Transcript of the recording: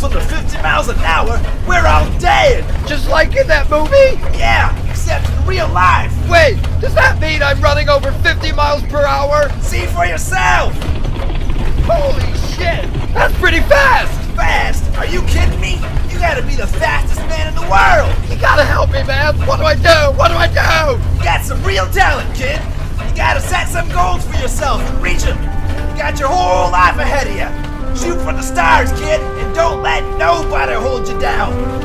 under 50 miles an hour, we're all dead! Just like in that movie? Yeah, except in real life! Wait, does that mean I'm running over 50 miles per hour? See for yourself! Holy shit! That's pretty fast! Fast? Are you kidding me? You gotta be the fastest man in the world! You gotta help me, man! What do I do? What do I do? You got some real talent, kid! You gotta set some goals for yourself and reach them! You got your whole life ahead of you! Shoot for the stars, kid, and don't let nobody hold you down!